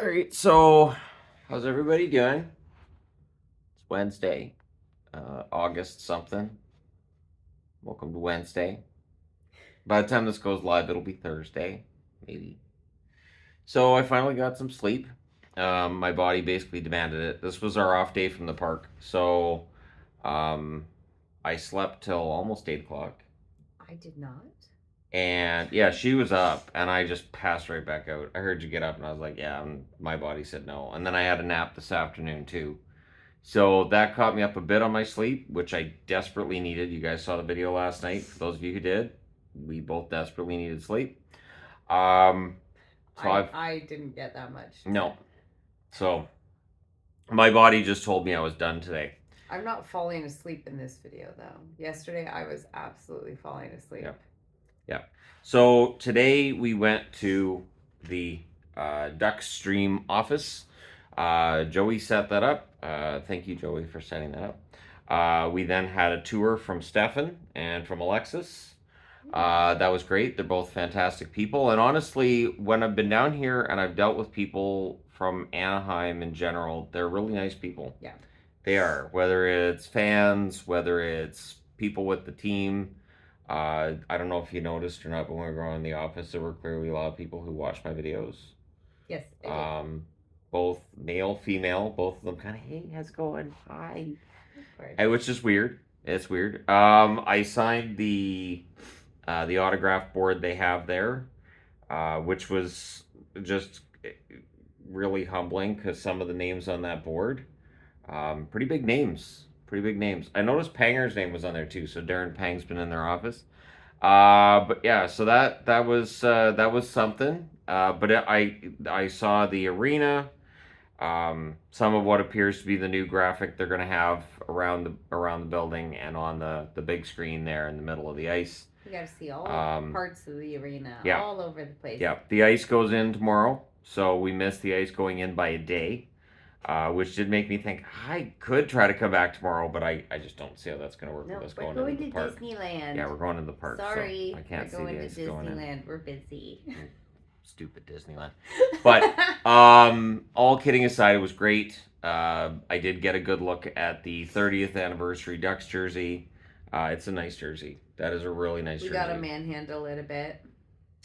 All right, so how's everybody doing? It's Wednesday, August something. Welcome to Wednesday. By the time this goes live, it'll be Thursday, maybe. So I finally got some sleep. My body basically demanded it. This was our off day from the park, so um, I slept till almost 8 o'clock. I did not. And yeah, she was up, and I just passed right back out. I heard you get up, and I was like, yeah, and my body said no. And then I had a nap this afternoon too. So that caught me up a bit on my sleep, which I desperately needed. You guys saw the video last night. For those of you who did, we both desperately needed sleep. Um, so I didn't get that much. No. So my body just told me I was done today. I'm not falling asleep in this video though. Yesterday I was absolutely falling asleep. Yeah. So today we went to the Duck Stream office. Joey set that up. Thank you, Joey, for setting that up. We then had a tour from Stefan and from Alexis. That was great. They're both fantastic people. And honestly, when I've been down here and I've dealt with people from Anaheim in general, they're really nice people. Yeah. They are. Whether it's fans, whether it's people with the team. I don't know if you noticed or not, but when we were on the office, there were clearly a lot of people who watched my videos. Yes, I did. Both male, female, both of them kind of, hey, how's it going? Hi. Right. It was just weird. It's weird. I signed the autograph board they have there, which was just really humbling because some of the names on that board, pretty big names. Pretty big names. I noticed Panger's name was on there too, so Darren Pang's been in their office. But yeah, so that was something. But I saw the arena, some of what appears to be the new graphic they're gonna have around the building and on the big screen there in the middle of the ice. You got to see all parts of the arena, yeah. all over the place. Yeah, the ice goes in tomorrow, so we missed the ice going in by a day. Which did make me think I could try to come back tomorrow, but I just don't see how that's going to work with us we're going to the park. Disneyland. Yeah, we're going to the park. Sorry, so I can't we're going see the to ice going in. Disneyland. We're busy. Stupid Disneyland. But all kidding aside, it was great. I did get a good look at the 30th anniversary Ducks jersey. It's a nice jersey. That is a really nice jersey. We got to manhandle it a bit.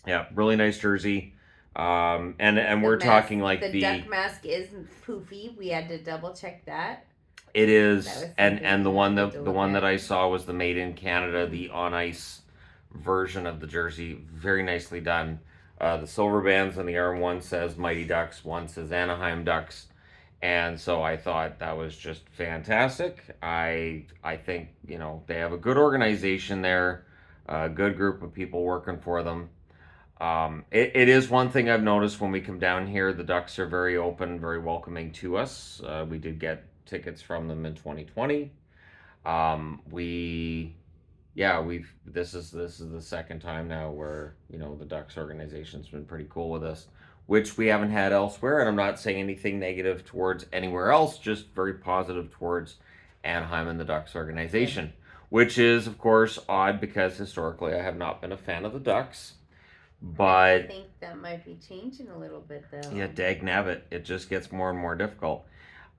Yeah, really nice jersey. And we're talking like the duck mask isn't poofy. We had to double check that. It is, and the one that I saw was the made in Canada, the on ice version of the jersey. Very nicely done. The silver bands on the arm, one says Mighty Ducks, one says Anaheim Ducks, and so I thought that was just fantastic. I think they have a good organization there, a good group of people working for them. It is one thing I've noticed when we come down here. The Ducks are very open, very welcoming to us. We did get tickets from them in 2020. This is the second time now where the Ducks organization's been pretty cool with us, which we haven't had elsewhere. And I'm not saying anything negative towards anywhere else, just very positive towards Anaheim and the Ducks organization, which is of course odd because historically I have not been a fan of the Ducks. But I think that might be changing a little bit though. Yeah, dag nabbit. It just gets more and more difficult.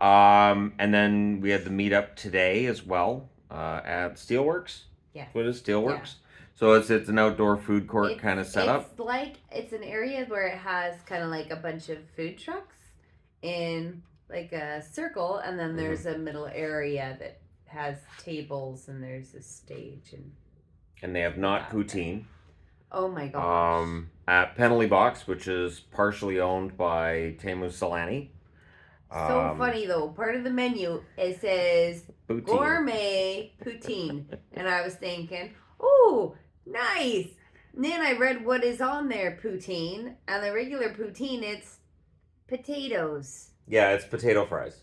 And then we had the meetup today as well at Steelworks. Yes. What is Steelworks? Yeah. So it's an outdoor food court kind of setup. It's an area where it has kind of like a bunch of food trucks in like a circle, and then there's a middle area that has tables, and there's a stage, and they have not poutine. Oh my gosh. At Penalty Box, which is partially owned by Teemu Selanne. So funny though. Part of the menu it says poutine. Gourmet poutine, and I was thinking, oh, nice. And then I read what is on their poutine, and the regular poutine, it's potatoes. Yeah, it's potato fries.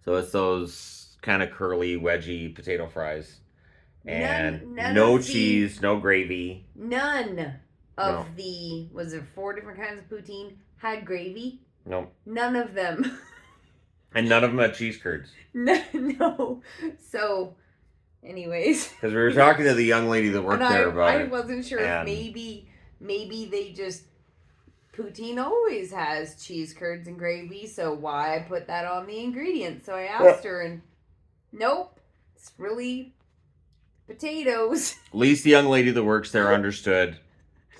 So it's those kind of curly, wedgy potato fries. And none no cheese, no gravy. None of was there 4 different kinds of poutine had gravy? No. None of them. And none of them had cheese curds. No. So, anyways. Because we were talking to the young lady that worked there about it. I wasn't sure if maybe they just poutine always has cheese curds and gravy, so why put that on the ingredients? So I asked her, and nope, it's really potatoes. At least the young lady that works there understood.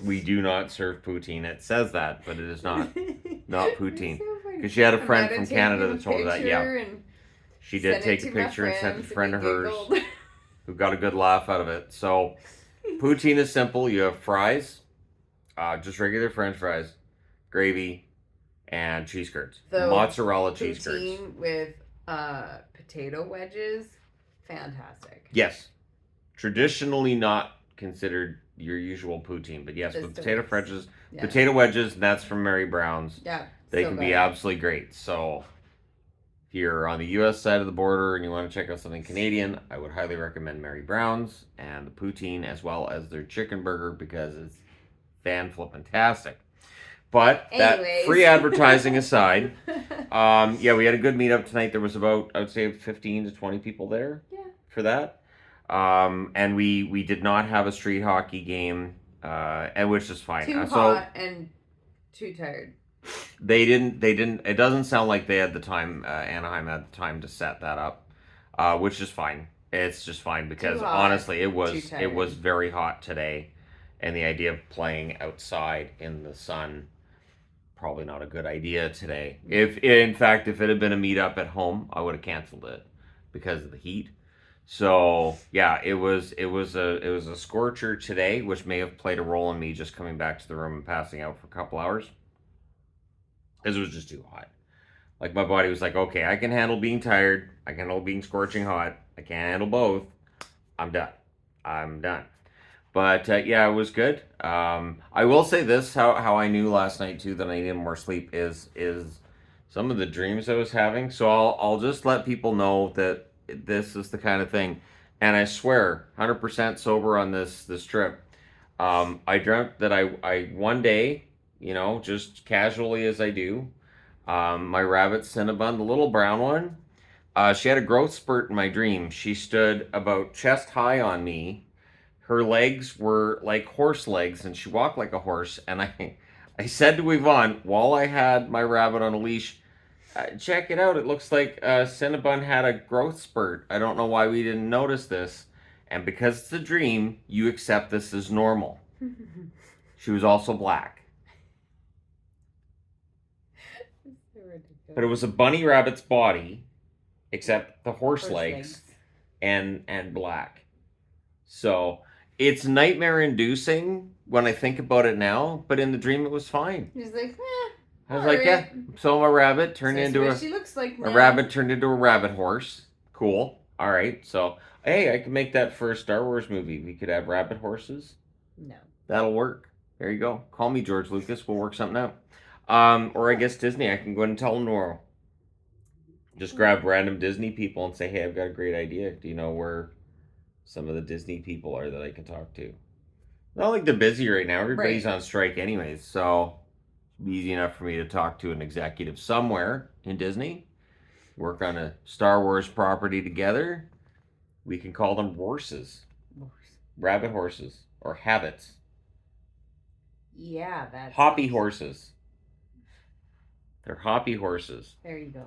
We do not serve poutine. It says that, but it is not poutine. Because she had a friend from Canada that told her that. Yeah, she did take a picture and sent it to a friend of hers who got a good laugh out of it. So poutine is simple. You have fries, just regular French fries, gravy, and cheese curds. So mozzarella cheese curds. Poutine with potato wedges, fantastic. Yes, traditionally not considered your usual poutine, but yes, with potato wedges, potato wedges, and that's from Mary Brown's. Yeah, they can be absolutely great. So if you're on the U.S. side of the border and you want to check out something Canadian, I would highly recommend Mary Brown's and the poutine, as well as their chicken burger, because it's fan-flippantastic. But that free advertising aside, yeah, we had a good meetup tonight. There was about, I would say, 15 to 20 people there for that. And we did not have a street hockey game, and which is fine. Too hot and too tired. They didn't. It doesn't sound like they had the time. Anaheim had the time to set that up, which is fine. It's just fine because honestly, it was very hot today, and the idea of playing outside in the sun, probably not a good idea today. If in fact if it had been a meetup at home, I would have canceled it because of the heat. So yeah, it was a scorcher today, which may have played a role in me just coming back to the room and passing out for a couple hours, because it was just too hot. Like my body was like, okay, I can handle being tired, I can handle being scorching hot, I can't handle both. I'm done. But yeah, it was good. I will say this: how I knew last night too that I needed more sleep is some of the dreams I was having. So I'll just let people know that this is the kind of thing, and I swear 100% sober on this trip. I dreamt that I one day, just casually as I do, my rabbit Cinnabon, the little brown one, she had a growth spurt in my dream. She stood about chest high on me. Her legs were like horse legs, and she walked like a horse. And I said to Yvonne, while I had my rabbit on a leash, check it out. It looks like Cinnabon had a growth spurt. I don't know why we didn't notice this. And because it's a dream, you accept this as normal. She was also black. But it was a bunny rabbit's body, except the horse legs. And black. So it's nightmare inducing when I think about it now, but in the dream it was fine. He's like, I was like, yeah. So my rabbit turned into she looks like a rabbit turned into a rabbit horse. Cool. All right. So hey, I could make that for a Star Wars movie. We could have rabbit horses. No. That'll work. There you go. Call me George Lucas. We'll work something out. Or I guess Disney. I can go and tell them tomorrow. Just grab random Disney people and say, hey, I've got a great idea. Do you know where some of the Disney people are that I can talk to? Not like they're busy right now. Everybody's on strike anyways, so it'd be easy enough for me to talk to an executive somewhere in Disney. Work on a Star Wars property together. We can call them horses. Rabbit horses. Or habits. Yeah, that's hoppy horses. They're hoppy horses. There you go.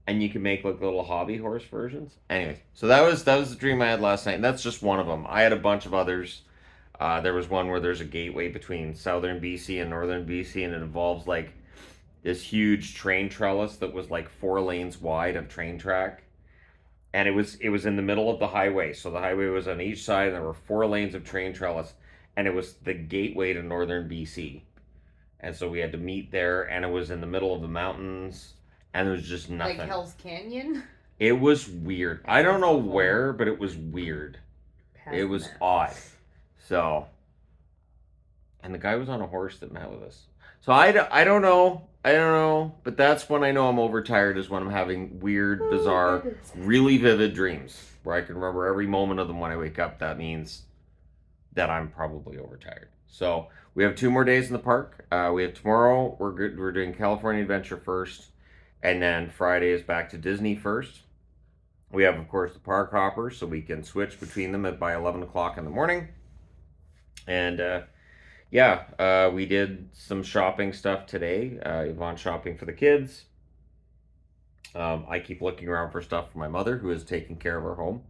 And you can make like little hobby horse versions. Anyway, so that was the dream I had last night, and that's just one of them. I had a bunch of others. There was one where there's a gateway between southern BC and northern BC, and it involves like this huge train trellis that was like 4 lanes wide of train track, and it was in the middle of the highway. So the highway was on each side, and there were 4 lanes of train trellis, and it was the gateway to northern BC. And so we had to meet there, and it was in the middle of the mountains. And there was just nothing. Like Hell's Canyon? It was weird. I don't know where, but it was weird. It was odd. So, and the guy was on a horse that met with us. So I don't know. But that's when I know I'm overtired, is when I'm having weird, bizarre, really vivid dreams. Where I can remember every moment of them when I wake up. That means that I'm probably overtired. So we have 2 more days in the park. We have tomorrow. We're doing California Adventure first. And then Friday is back to Disney first. We have, of course, the park hoppers, so we can switch between them by 11 o'clock in the morning. And, we did some shopping stuff today. Yvonne shopping for the kids. I keep looking around for stuff for my mother, who is taking care of our home.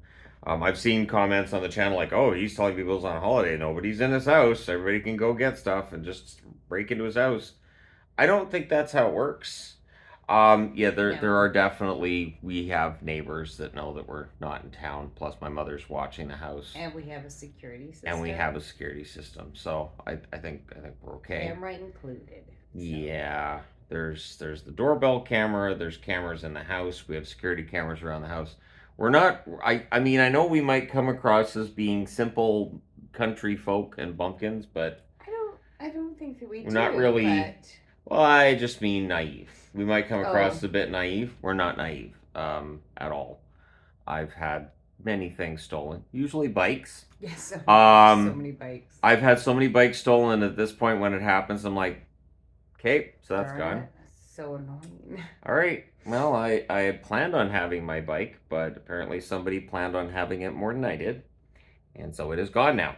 I've seen comments on the channel like, "Oh, he's telling people he's on holiday. Nobody's in his house. Everybody can go get stuff and just break into his house." I don't think that's how it works. Yeah, there No. are definitely we have neighbors that know that we're not in town. Plus, my mother's watching the house, And we have a security and we system. have a security system. So I think we're okay. Camera included. So. Yeah, there's the doorbell camera. There's cameras in the house. We have security cameras around the house. We're not. I mean, I know we might come across as being simple country folk and bumpkins, but I don't think that we we're do. not really. But... Well, I just mean naive. We might come across Oh. a bit naive. We're not naive at all. I've had many things stolen, usually bikes. Yes, so Um, many bikes. I've had so many bikes stolen. At this point, when it happens, I'm like, okay, so that's Darn gone. it. So annoying. All right. Well, I had planned on having my bike, but apparently somebody planned on having it more than I did, and so it is gone now.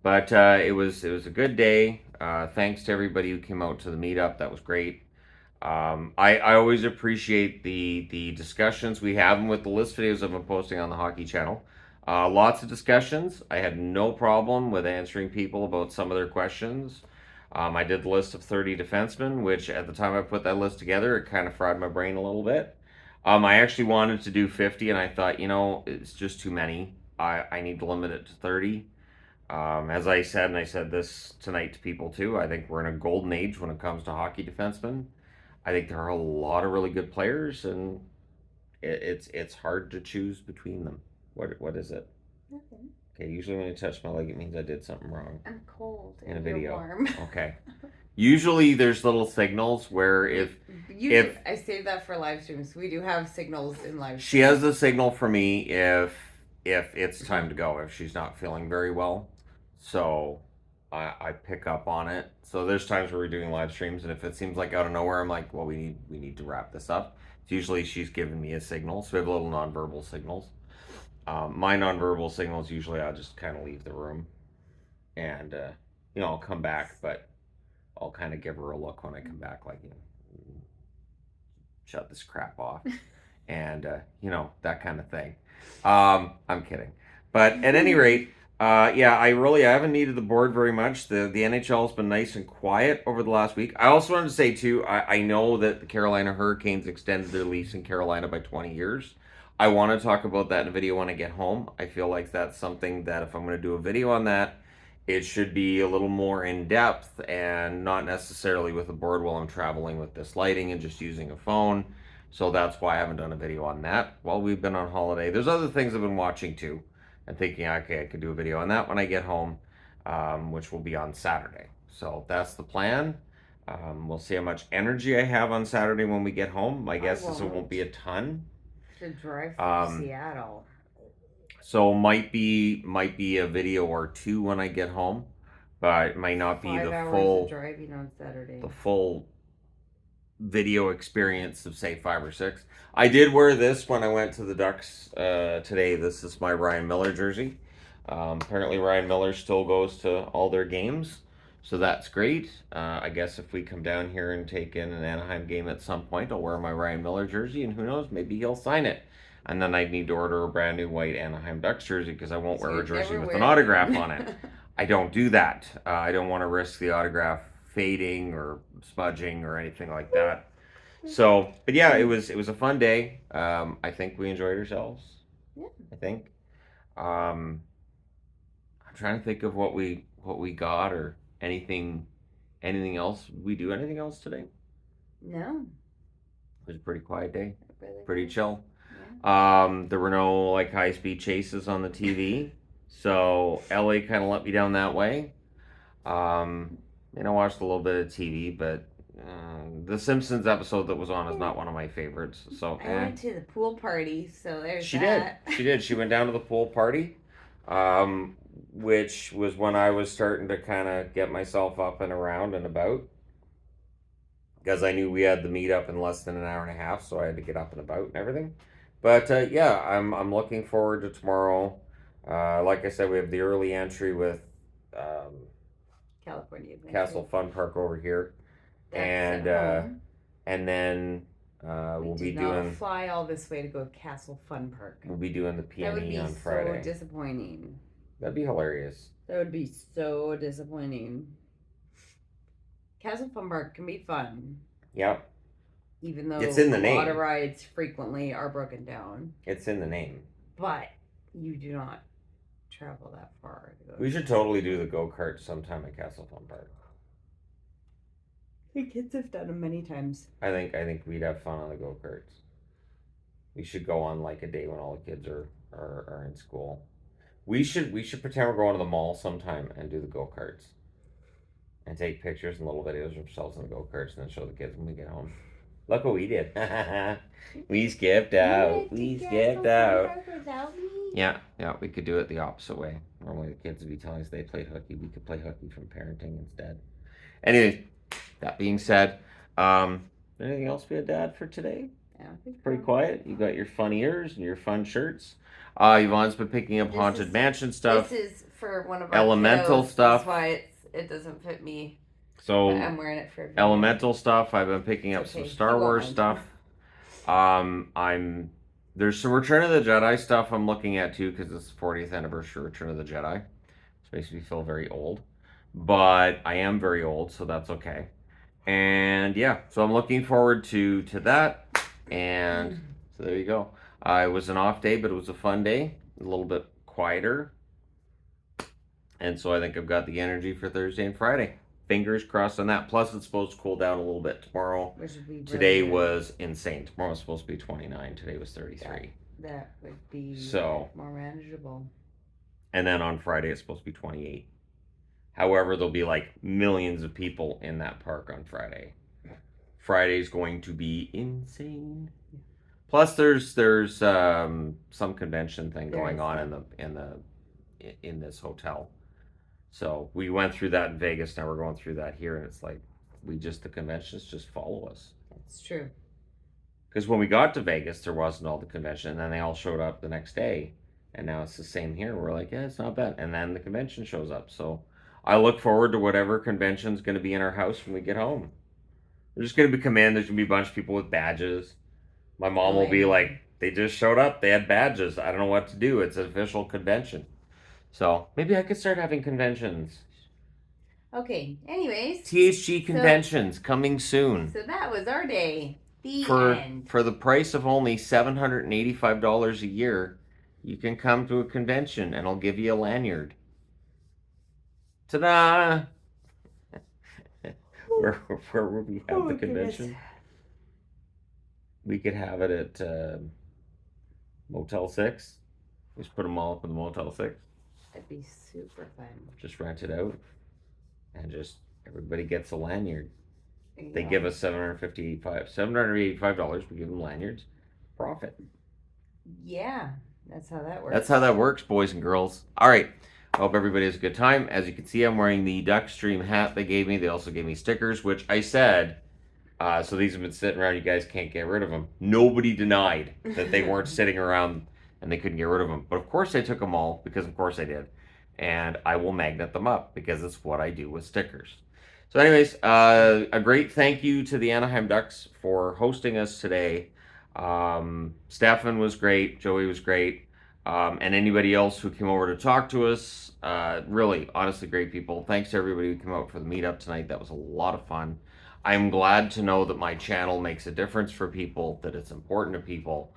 But it was a good day. Thanks to everybody who came out to the meetup. That was great. I always appreciate the discussions we have with the list videos I've been posting on the hockey channel. Lots of discussions. I had no problem with answering people about some of their questions. I did the list of 30 defensemen, which at the time I put that list together, it kind of fried my brain a little bit. I actually wanted to do 50, and I thought, it's just too many. I need to limit it to 30. As I said, and I said this tonight to people too, I think we're in a golden age when it comes to hockey defensemen. I think there are a lot of really good players, and it's hard to choose between them. What is it? Nothing. Okay, usually when you touch my leg, it means I did something wrong. I'm cold. In a You're video. warm. Okay. Usually there's little signals where if I save that for live streams. We do have signals in live streams. She has a signal for me if it's time to go, if she's not feeling very well. So I pick up on it. So there's times where we're doing live streams, and if it seems like out of nowhere, I'm like, well, we need to wrap this up. It's usually she's giving me a signal, so we have little nonverbal signals. My nonverbal signals usually I'll just kind of leave the room, and I'll come back, but I'll kind of give her a look when I come back, like, shut this crap off, and that kind of thing. I'm kidding, but at any rate, yeah, I haven't needed the board very much. The NHL has been nice and quiet over the last week. I also wanted to say too, I know that the Carolina Hurricanes extended their lease in Carolina by 20 years. I want to talk about that in a video when I get home. I feel like that's something that if I'm going to do a video on that, it should be a little more in depth and not necessarily with a board while I'm traveling with this lighting and just using a phone. So that's why I haven't done a video on that while we've been on holiday. There's other things I've been watching too and thinking, okay, I could do a video on that when I get home, which will be on Saturday. So that's the plan. We'll see how much energy I have on Saturday when we get home. My guess is it won't be a ton. To drive from Seattle. So might be a video or two when I get home, but it might not be 5 the hours full of driving on Saturday. The full video experience of say 5 or 6. I did wear this when I went to the Ducks today. This is my Ryan Miller jersey. Apparently Ryan Miller still goes to all their games, so that's great. I guess if we come down here and take in an Anaheim game at some point, I'll wear my Ryan Miller jersey, and who knows, maybe he'll sign it. And then I'd need to order a brand new white Anaheim Ducks jersey because I won't wear a jersey with an autograph on it. I don't do that. I don't want to risk the autograph fading or smudging or anything like that. So, but yeah, it was a fun day. I think we enjoyed ourselves. Yeah. I think. I'm trying to think of what we got or anything else. We do anything else today? No. It was a pretty quiet day. Really pretty chill. Yeah. There were no like high speed chases on the TV, so LA kind of let me down that way. I watched a little bit of TV, but the Simpsons episode that was on is not one of my favorites. So I went to the pool party, so there's she that. She did. She went down to the pool party, which was when I was starting to kind of get myself up and around and about. Because I knew we had the meetup in less than an hour and a half, so I had to get up and about and everything. But yeah, I'm looking forward to tomorrow. Like I said, we have the early entry with California Adventure. Castle Fun Park over here. That's and at home. And then we'll be doing fly all this way to go to Castle Fun Park. We'll be doing the PNE on Friday. That would be so disappointing. That'd be hilarious. That would be so disappointing. Castle Fun Park can be fun. Yep. Even though it's in the name. Water rides frequently are broken down. It's in the name. But you do not travel that far. We should totally do the go-kart sometime at Castle Fun Park. The kids have done them many times. I think we'd have fun on the go-karts. We should go on like a day when all the kids are in school. We should pretend we're going to the mall sometime and do the go-karts. And take pictures and little videos of ourselves in the go-karts and then show the kids when we get home. Look what we did. We skipped out. We skipped out. Yeah, we could do it the opposite way. Normally the kids would be telling us they played hooky. We could play hooky from parenting instead. Anyways, that being said, anything else we had to add for today? Yeah, pretty quiet. You got your fun ears and your fun shirts. Yvonne's been picking up Haunted Mansion stuff. This is for one of our Elemental kiddos. stuff. That's why it doesn't fit me. So I'm wearing it for Elemental stuff. I've been picking up some Star Wars stuff. There's some Return of the Jedi stuff I'm looking at too because it's the 40th anniversary of Return of the Jedi. It makes me feel very old, but I am very old, so that's okay. And yeah, so I'm looking forward to that. And so there you go. It was an off day, but it was a fun day. A little bit quieter. And so I think I've got the energy for Thursday and Friday. Fingers crossed on that. Plus, it's supposed to cool down a little bit tomorrow. Today was insane. Tomorrow was supposed to be 29. Today was 33. That would be more manageable. And then on Friday, it's supposed to be 28. However, there'll be like millions of people in that park on Friday. Friday's going to be insane. Yeah. Plus, there's some convention thing going on in this hotel. So we went through that in Vegas. Now we're going through that here, and it's like the conventions just follow us. That's true. Because when we got to Vegas, there wasn't all the convention, and then they all showed up the next day, and now it's the same here. We're like, yeah, it's not bad, and then the convention shows up. So I look forward to whatever convention's going to be in our house when we get home. We're just going to come in. There's going to be a bunch of people with badges. My mom will be like, they just showed up. They had badges. I don't know what to do. It's an official convention. So maybe I could start having conventions. Okay, anyways. THG conventions coming soon. So that was our day. The end. For the price of only $785 a year, you can come to a convention and I'll give you a lanyard. Ta-da! Where would we have the convention? Goodness. We could have it at Motel 6. Just put them all up in the Motel 6. That'd be super fun. Just rent it out. And just everybody gets a lanyard. They give us $785. We give them lanyards. Profit. Yeah, that's how that works. That's how that works, boys and girls. All right. I hope everybody has a good time. As you can see, I'm wearing the Duckstream hat they gave me. They also gave me stickers, which I said, so these have been sitting around. You guys can't get rid of them. Nobody denied that they weren't sitting around and they couldn't get rid of them. But of course I took them all, because of course I did. And I will magnet them up, because it's what I do with stickers. So anyways, a great thank you to the Anaheim Ducks for hosting us today. Stefan was great. Joey was great. And anybody else who came over to talk to us, really, honestly, great people. Thanks to everybody who came out for the meetup tonight. That was a lot of fun. I'm glad to know that my channel makes a difference for people, that it's important to people,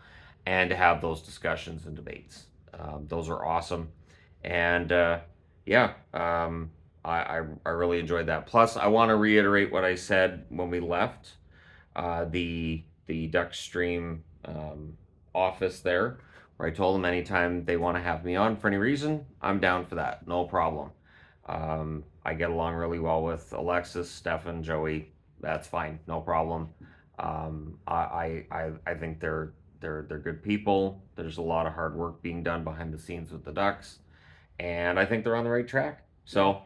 and to have those discussions and debates. Those are awesome. And I really enjoyed that. Plus, I want to reiterate what I said when we left the Duckstream office there, where I told them anytime they want to have me on for any reason, I'm down for that. No problem. I get along really well with Alexis, Stefan, Joey. That's fine. No problem. I think they're good people. There's a lot of hard work being done behind the scenes with the Ducks, and I think they're on the right track. So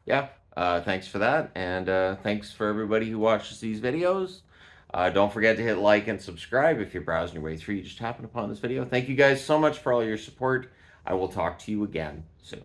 yeah, thanks for that, and thanks for everybody who watches these videos. Don't forget to hit like and subscribe if you're browsing your way through. You just happened upon this video. Thank you guys so much for all your support. I will talk to you again soon.